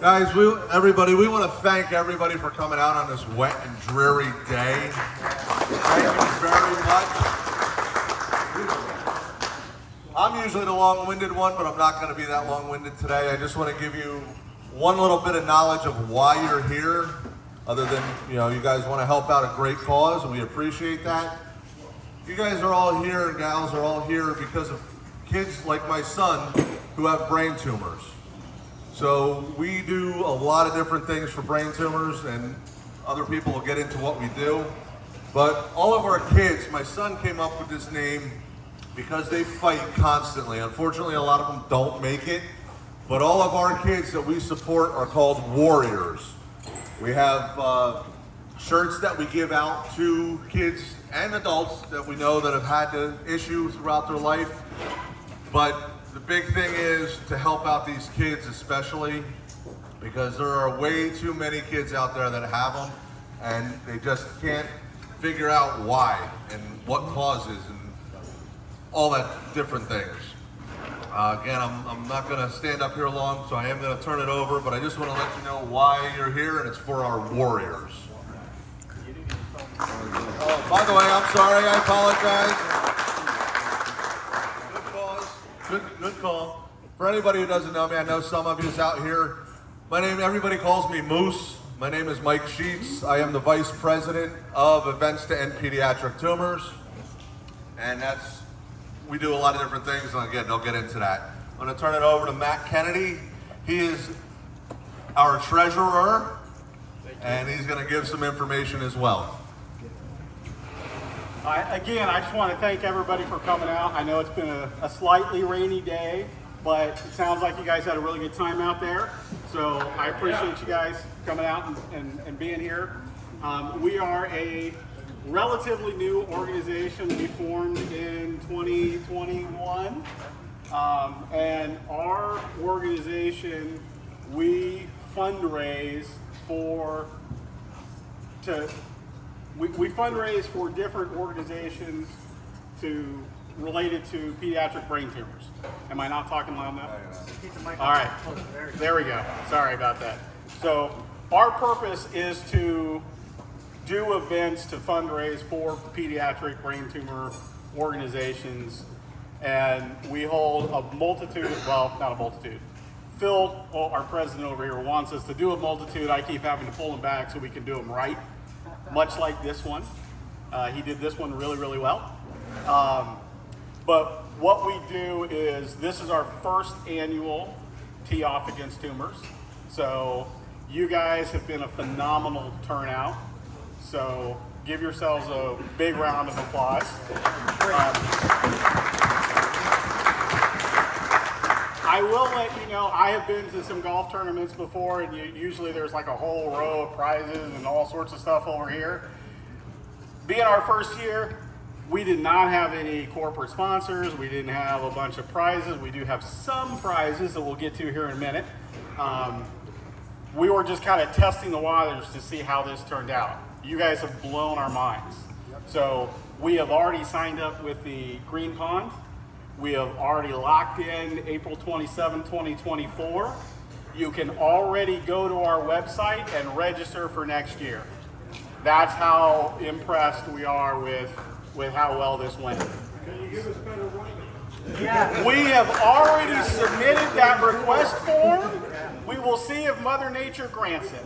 Guys, everybody, we want to thank everybody for coming out on this wet and dreary day. Thank you very much. I'm usually the long-winded one, but I'm not going to be that long-winded today. I just want to give you one little bit of knowledge of why you're here, other than, you guys want to help out a great cause, and we appreciate that. You guys are all here, and gals are all here because of kids like my son who have brain tumors. So we do a lot of different things for brain tumors, and other people will get into what we do. But all of our kids, my son came up with this name because they fight constantly. Unfortunately, a lot of them don't make it. But all of our kids that we support are called warriors. We have shirts that we give out to kids and adults that we know that have had the issue throughout their life. But the big thing is to help out these kids, especially because there are way too many kids out there that have them and they just can't figure out why and what causes and all that different things. Again, I'm not going to stand up here long, so I am going to turn it over, but I just want to let you know why you're here, and it's for our warriors. Oh, by the way, I'm sorry, I apologize. Good call. For anybody who doesn't know me, I know some of you is out here. Everybody calls me Moose. My name is Mike Sheats. I am the Vice President of Events to End Pediatric Tumors. And we do a lot of different things, and again, they'll get into that. I'm gonna turn it over to Matt Kennedy. He is our treasurer, and he's gonna give some information as well. Again, I just want to thank everybody for coming out. I know it's been a slightly rainy day, but it sounds like you guys had a really good time out there. So I appreciate you guys coming out and being here. We are a relatively new organization. We formed in 2021. And our organization, we fundraise we fundraise for different organizations related to pediatric brain tumors. Am I not talking loud enough? All right, there we go. Sorry about that. So our purpose is to do events to fundraise for pediatric brain tumor organizations, and we hold a multitude, well, not a multitude. Phil, our president over here, wants us to do a multitude. I keep having to pull him back so we can do them right. Much like this one. He did this one really, really well. But what we do is, this is our first annual Tee Off Against Tumors. So you guys have been a phenomenal turnout. So give yourselves a big round of applause. I will let you know, I have been to some golf tournaments before, and usually there's like a whole row of prizes and all sorts of stuff over here. Being our first year, we did not have any corporate sponsors. We didn't have a bunch of prizes. We do have some prizes that we'll get to here in a minute. We were just kind of testing the waters to see how this turned out. You guys have blown our minds. So we have already signed up with the Green Pond. We have already locked in April 27, 2024. You can already go to our website and register for next year. That's how impressed we are with how well this went. Can you give us better writing? Yeah. We have already submitted that request form. We will see if Mother Nature grants it.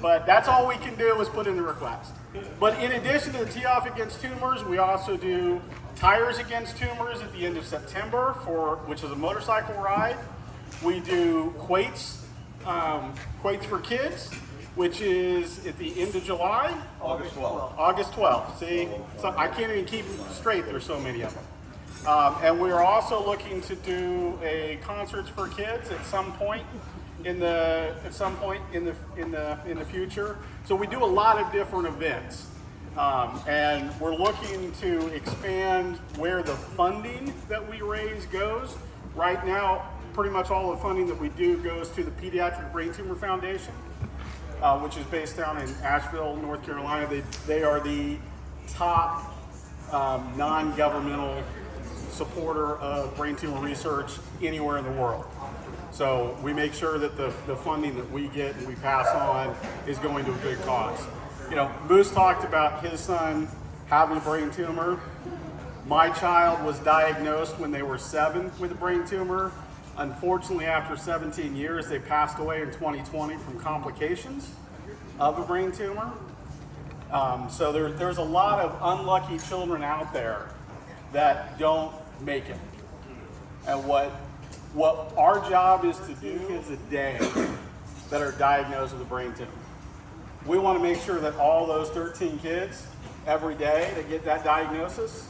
But that's all we can do is put in the request. But in addition to the Tee Off Against Tumors, we also do Tires Against Tumors at the end of September, which is a motorcycle ride. We do Quates for Kids, which is at the end of July. August 12th. August 12th. See, so I can't even keep them straight. There's so many of them. And we are also looking to do a concerts for kids at some point in the future. So we do a lot of different events. And we're looking to expand where the funding that we raise goes. Right now, pretty much all the funding that we do goes to the Pediatric Brain Tumor Foundation, which is based down in Asheville, North Carolina. They are the top non-governmental supporter of brain tumor research anywhere in the world. So we make sure that the funding that we get and we pass on is going to a good cause. You know, Moose talked about his son having a brain tumor. My child was diagnosed when they were 7 with a brain tumor. Unfortunately, after 17 years, they passed away in 2020 from complications of a brain tumor. So there's a lot of unlucky children out there that don't make it. And what our job is to do is a day that are diagnosed with a brain tumor. We want to make sure that all those 13 kids every day that get that diagnosis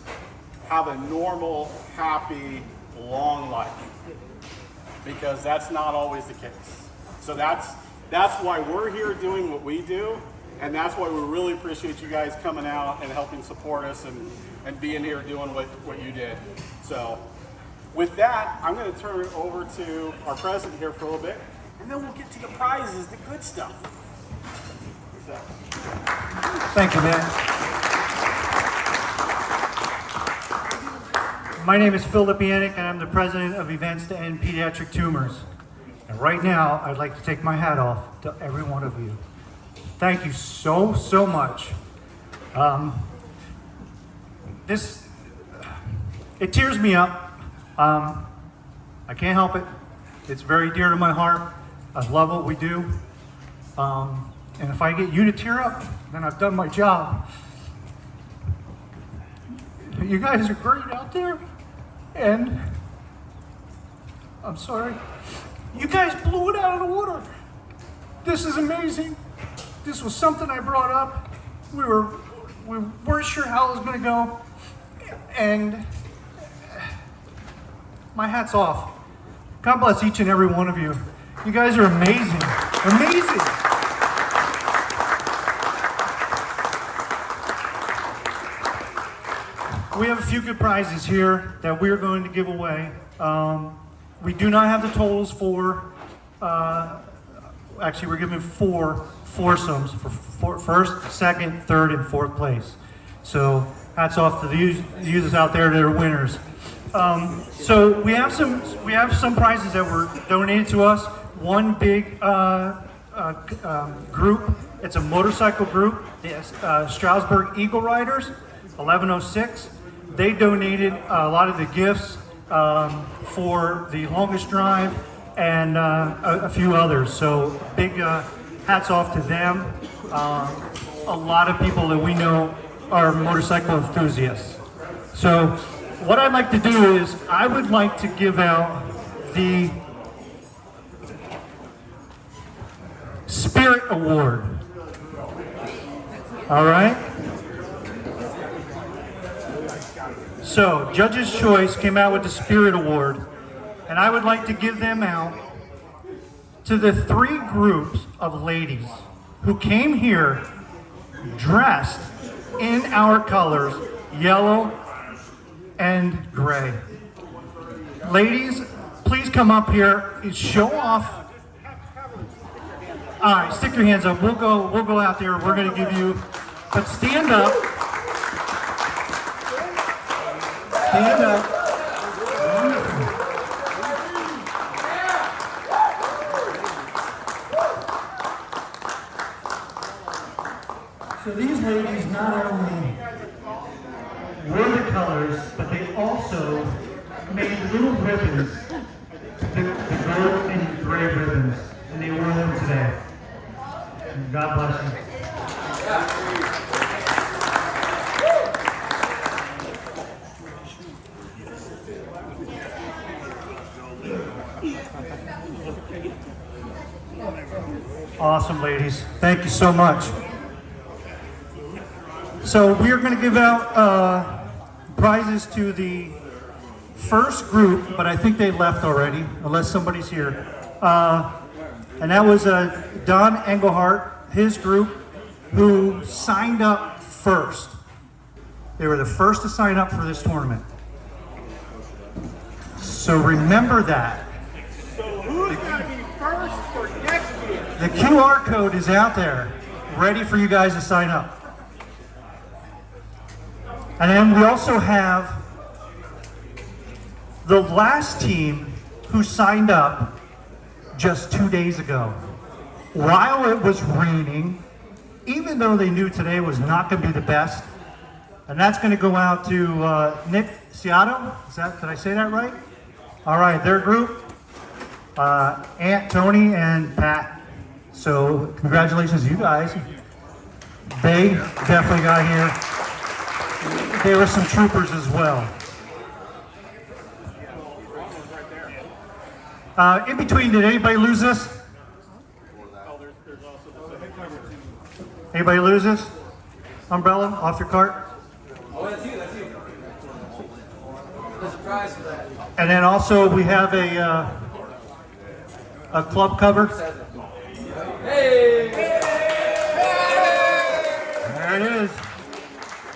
have a normal, happy, long life. Because that's not always the case. So that's why we're here doing what we do, and that's why we really appreciate you guys coming out and helping support us and being here doing what you did. So with that, I'm going to turn it over to our president here for a little bit, and then we'll get to the prizes, the good stuff. So. Thank you, man. My name is Phillip, and I'm the president of Events to End Pediatric Tumors. And right now, I'd like to take my hat off to every one of you. Thank you so, so much. It tears me up. I can't help it. It's very dear to my heart. I love what we do. And if I get you to tear up, then I've done my job. You guys are great out there. And I'm sorry. You guys blew it out of the water. This is amazing. This was something I brought up. We weren't sure how it was going to go. And my hat's off. God bless each and every one of you. You guys are amazing. Amazing. We have a few good prizes here that we're going to give away. We do not have the totals for, actually we're giving 4 foursomes for first, second, third, and fourth place. So hats off to the users out there that are winners. So we have some prizes that were donated to us. One big group, it's a motorcycle group, the Stroudsburg Eagleriders, 1106. They donated a lot of the gifts for the longest drive and a few others. So big hats off to them. A lot of people that we know are motorcycle enthusiasts. So what I'd like to do is I would like to give out the Spirit Award. All right? So, Judge's Choice came out with the Spirit Award, and I would like to give them out to the 3 groups of ladies who came here dressed in our colors, yellow and gray. Ladies, please come up here and show off. All right, stick your hands up. We'll go out there. We're going to give you, but stand up. Stand up. So these ladies not only wore the colors, but they also made little ribbons, the gold and gray ribbons, and they wore them today. God bless you. Awesome, ladies. Thank you so much. So we are going to give out prizes to the first group, but I think they left already, unless somebody's here. And that was Don Engelhart, his group, who signed up first. They were the first to sign up for this tournament. So remember that. So who's going to be first for next year? The QR code is out there, ready for you guys to sign up. And then we also have the last team who signed up just 2 days ago. While it was raining, even though they knew today was not going to be the best, and that's going to go out to Nick Ciato. Did I say that right? All right, their group, Aunt Tony and Pat. So congratulations to you guys. They definitely got here. They were some troopers as well. In between, did anybody lose this? Anybody lose this? Umbrella off your cart? Oh, that's you. There's a prize for that. And then also we have a club cover. Hey! There it is.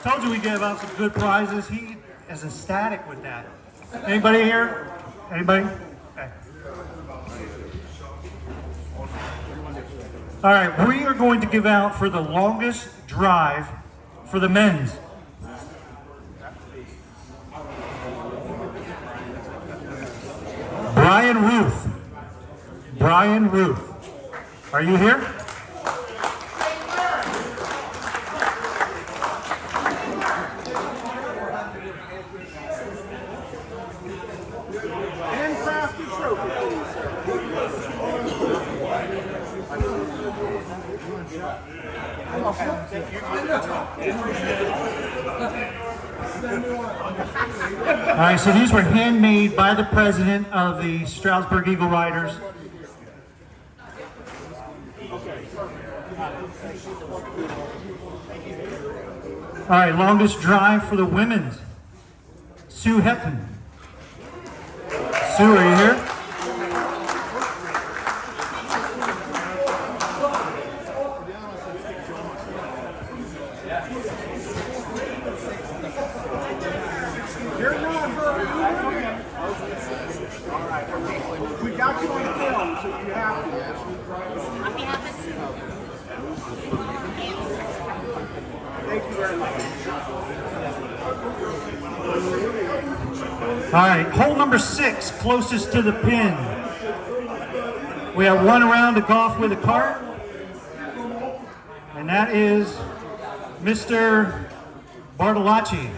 Told you we gave out some good prizes. He is ecstatic with that. Anybody here? Anybody? Okay. All right, we are going to give out for the longest drive for the men's. Brian Ruth. Are you here? Handcrafted trophy, please, sir. All right, so these were handmade by the president of the Stroudsburg Eagleriders. All right, longest drive for the women's. Sue Hetton. Sue, are you here? We got you on film, so you have to. On behalf of Thank you very much. All right, hole number 6, closest to the pin. We have one round to golf with a cart, and that is Mr. Bartolacci.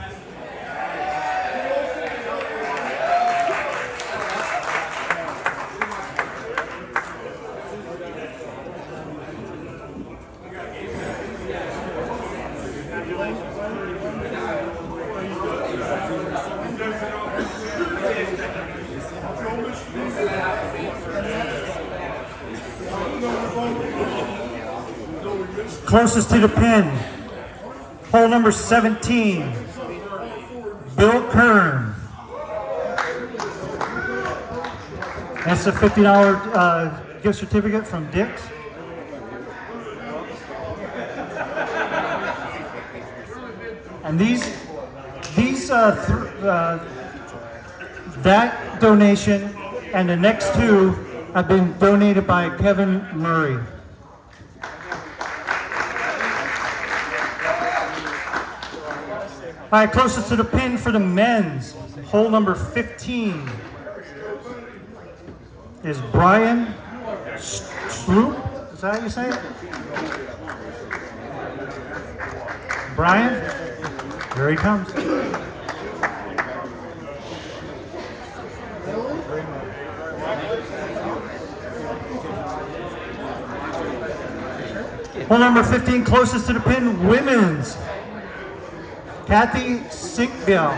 Closest to the pin, hole number 17, Bill Kern. That's a $50 gift certificate from Dick's. And that donation and the next two have been donated by Kevin Murray. All right, closest to the pin for the men's, hole number 15, is Brian Sloop. Is that how you say it? Brian? Here he comes. Hole number 15, closest to the pin, women's. Kathy Sinkbill.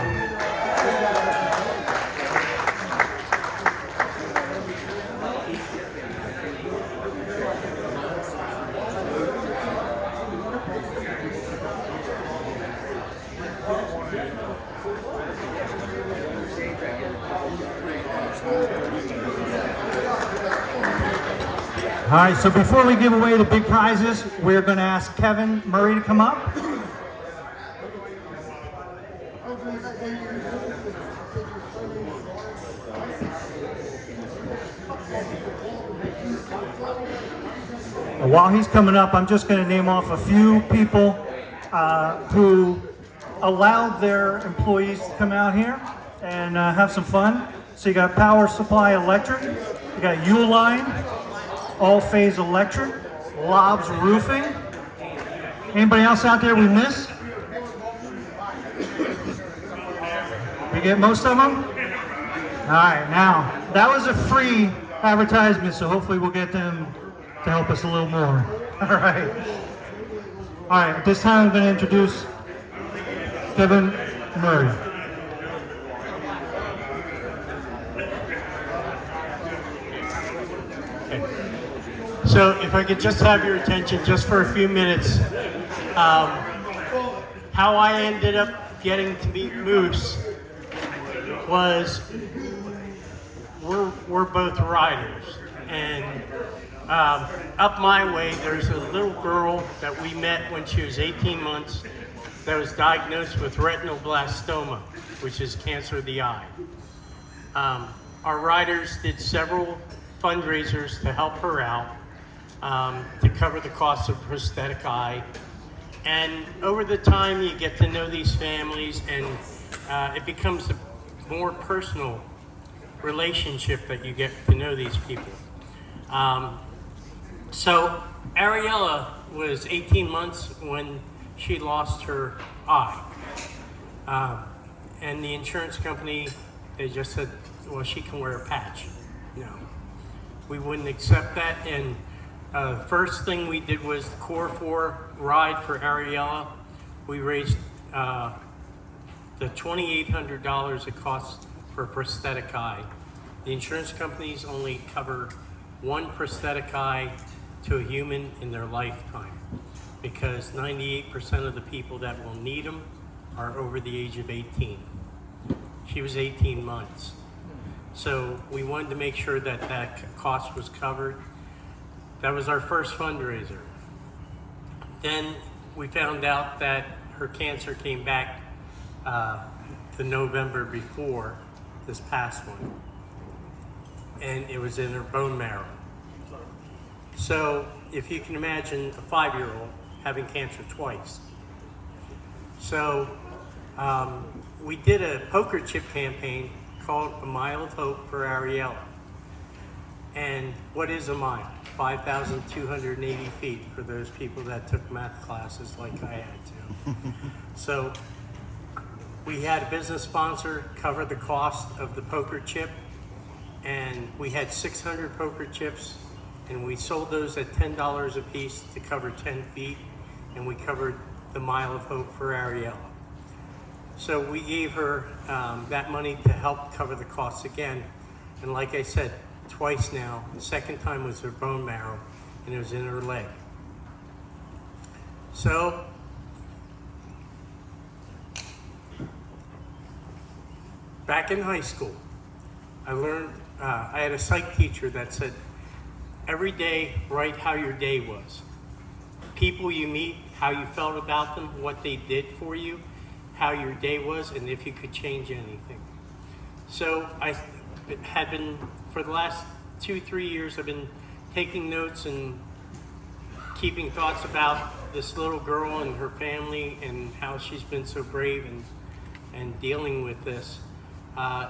All right, so before we give away the big prizes, we're going to ask Kevin Murray to come up. While he's coming up, I'm just going to name off a few people who allowed their employees to come out here and have some fun. So you got Power Supply Electric, We got Uline, All Phase Electric, Lobs Roofing. Anybody else out there we missed? We get most of them? All right, now, that was a free advertisement, so hopefully we'll get them to help us a little more. All right. All right, at this time I'm going to introduce Kevin Murray. So if I could just have your attention just for a few minutes. How I ended up getting to meet Moose was we're both riders. And up my way, there's a little girl that we met when she was 18 months that was diagnosed with retinoblastoma, which is cancer of the eye. Our riders did several fundraisers to help her out, to cover the cost of prosthetic eye. And over the time, you get to know these families, and it becomes a more personal relationship that you get to know these people. So Ariella was 18 months when she lost her eye. And the insurance company, they just said, well, she can wear a patch. No, we wouldn't accept that. And first thing we did was the Core 4 ride for Ariella. We raised the $2,800 it costs for a prosthetic eye. The insurance companies only cover one prosthetic eye to a human in their lifetime, because 98% of the people that will need them are over the age of 18. She was 18 months. So we wanted to make sure that that cost was covered. That was our first fundraiser. Then we found out that her cancer came back the November before this past one, and it was in her bone marrow. So if you can imagine a 5-year-old having cancer twice. So we did a poker chip campaign called A Mile of Hope for Ariella. And what is a mile? 5,280 feet for those people that took math classes like I had to. So we had a business sponsor cover the cost of the poker chip, and we had 600 poker chips, and we sold those at $10 a piece to cover 10 feet, and we covered the Mile of Hope for Ariella. So we gave her that money to help cover the costs again, and like I said, twice now. The second time was her bone marrow, and it was in her leg. So back in high school, I learned, I had a psych teacher that said, every day, write how your day was. People you meet, how you felt about them, what they did for you, how your day was, and if you could change anything. So I had been, for the last 2-3 years, I've been taking notes and keeping thoughts about this little girl and her family and how she's been so brave and dealing with this.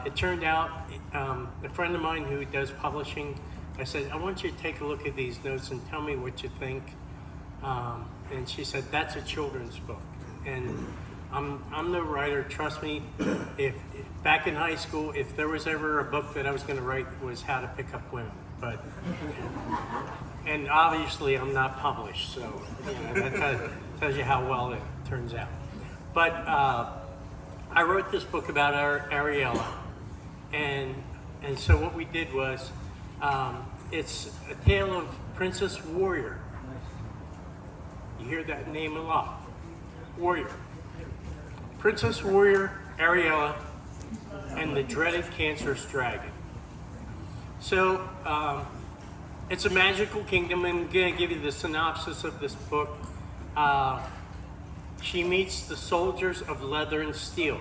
It turned out, a friend of mine who does publishing, I said, I want you to take a look at these notes and tell me what you think. And she said, that's a children's book. And I'm no writer, trust me. If back in high school, if there was ever a book that I was going to write, it was How to Pick Up Women. But, and obviously I'm not published, so that tells you how well it turns out. But I wrote this book about Ariella, and so what we did was, it's a tale of Princess Warrior. You hear that name a lot, Warrior. Princess Warrior, Ariella, and the dreaded cancerous dragon. So it's a magical kingdom. I'm going to give you the synopsis of this book. She meets the soldiers of leather and steel.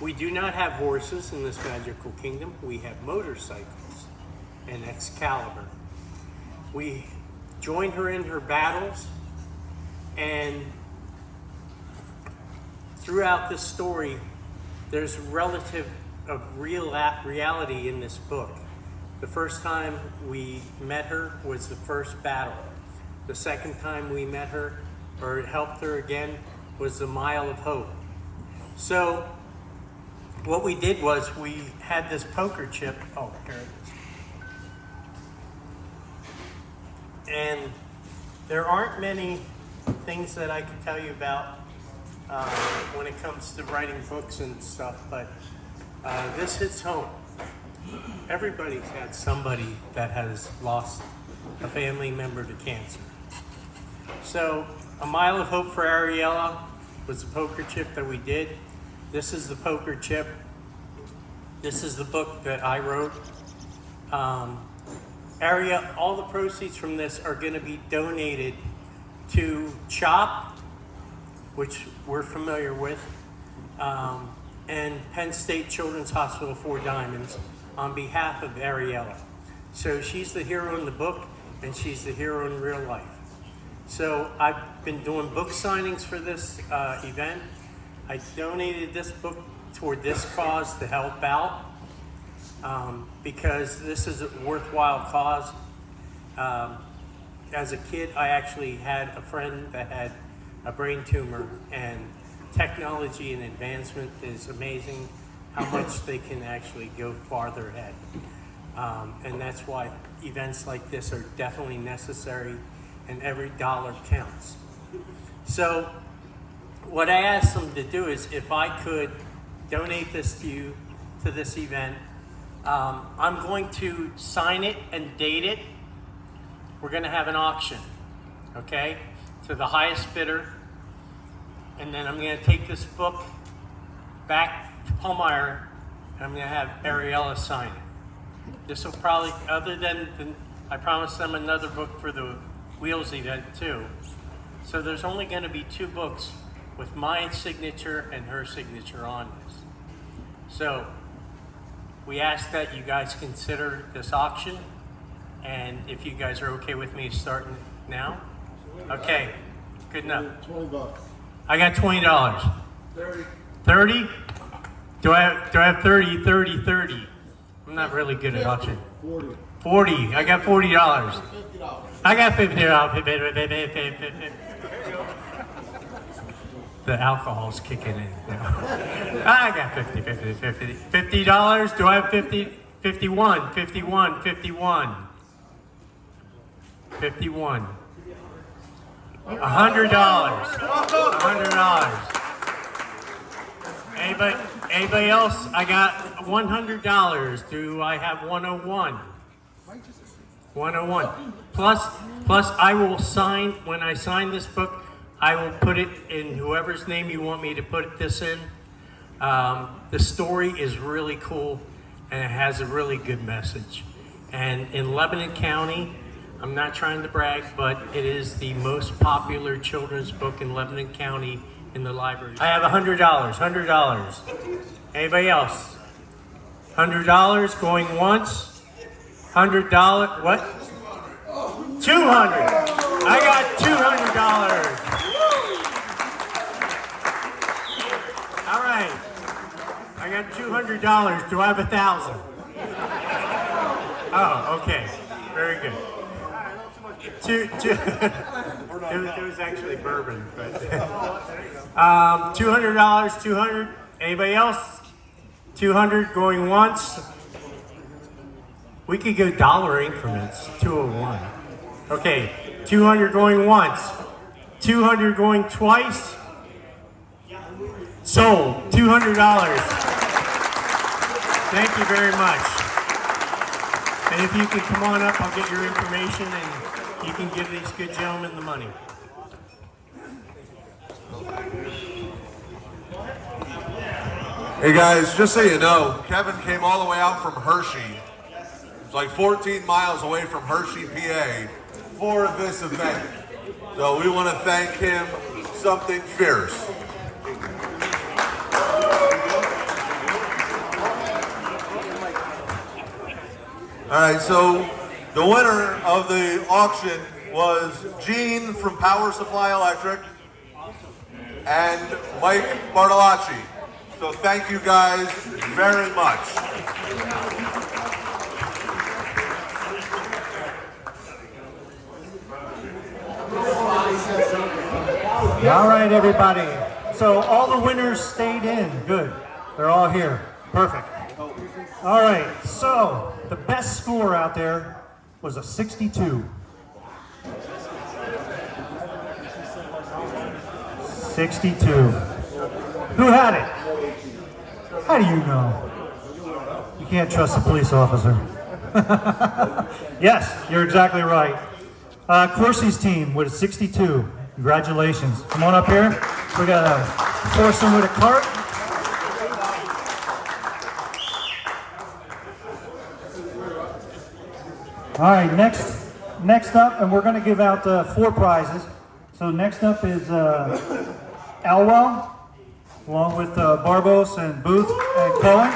We do not have horses in this magical kingdom. We have motorcycles and Excalibur. We join her in her battles, and throughout this story, there's relative of reality in this book. The first time we met her was the first battle. The second time we met her, or helped her again, was the Mile of Hope. So what we did was we had this poker chip. Oh, here it is. And there aren't many things that I can tell you about when it comes to writing books and stuff, but this hits home. Everybody's had somebody that has lost a family member to cancer. So A Mile of Hope for Ariella was the poker chip that we did. This is the poker chip. This is the book that I wrote. Area, all the proceeds from this are going to be donated to CHOP, which we're familiar with, and Penn State Children's Hospital 4 Diamonds on behalf of Ariella. So she's the hero in the book, and she's the hero in real life. So I've been doing book signings for this event. I donated this book toward this cause to help out because this is a worthwhile cause. As a kid, I actually had a friend that had a brain tumor, and technology and advancement is amazing how much they can actually go farther ahead. And that's why events like this are definitely necessary, and every dollar counts. So what I asked them to do is if I could donate this to you, to this event, I'm going to sign it and date it. We're going to have an auction, okay, to the highest bidder. And then I'm going to take this book back to Palmyra, and I'm going to have Ariella sign it. This will probably, other than I promised them another book for the Wheels event too. So there's only going to be 2 books with my signature and her signature on this. So we ask that you guys consider this auction, and if you guys are okay with me starting now. Okay, good enough. $20. I got $20. 30? Do I have 30, 30, 30? I'm not really good at auction. 40. I got $40. I got $50. The alcohol's kicking in now. I got $50. $50. Do I have 50? 51. 51. 51. 51. $100. $100. Anybody else? I got $100. Do I have 101? 101. Plus I will sign, when I sign this book, I will put it in whoever's name you want me to put this in. The story is really cool, and it has a really good message. And in Lebanon County, I'm not trying to brag, but it is the most popular children's book in Lebanon County in the library. I have $100. $100. Anybody else? $100 going once. $100. What? 200. I got $200. All right. I got $200. Do I have 1,000? Oh, okay. Very good. It was actually bourbon, but $200, 200. Anybody else? 200 going once. We could go dollar increments. 201. Okay, 200 going once. 200 going twice. Sold. $200. Thank you very much. And if you could come on up, I'll get your information and you can give these good gentlemen the money. Hey guys, just so you know, Kevin came all the way out from Hershey. It's like 14 miles away from Hershey, PA, for this event. So we want to thank him something fierce. All right, so the winner of the auction was Gene from Power Supply Electric and Mike Bartolacci. So thank you guys very much. right, everybody. So all the winners stayed in. Good. They're all here. Perfect. All right. So the best score out there was a 62. 62. Who had it? How do you know? You can't trust a police officer. Yes, you're exactly right. Corsi's team with a 62. Congratulations. Come on up here. We got a foursome with a cart. All right, next up, and we're going to give out 4 prizes. So next up is Alwell, along with Barbos and Booth and Cohen.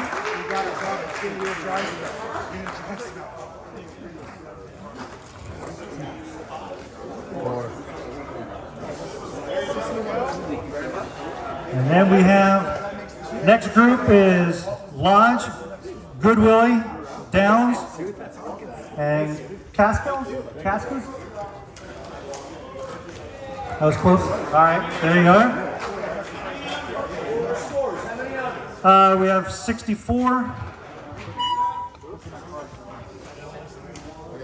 And then we have, next group is Lodge, Goodwillie, Downs, and Cascos? That was close. All right, there you are. We have 64.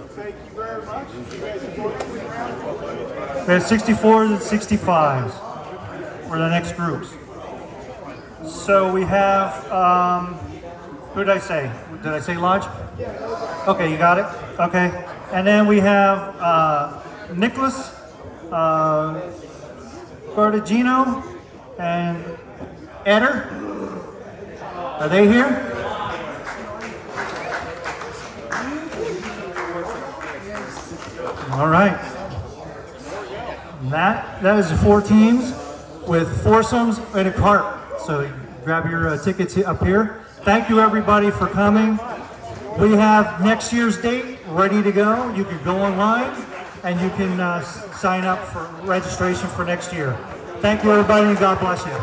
Thank you very much. You guys enjoyed it. We have 64s and 65s for the next groups. So we have, who did I say? Did I say Lodge? Okay, you got it? Okay. And then we have Nicholas, Gardagino, and Eder. Are they here? All right. And that is 4 teams with foursomes and a cart. So grab your tickets up here. Thank you everybody for coming. We have next year's date ready to go. You can go online and you can sign up for registration for next year. Thank you everybody and God bless you.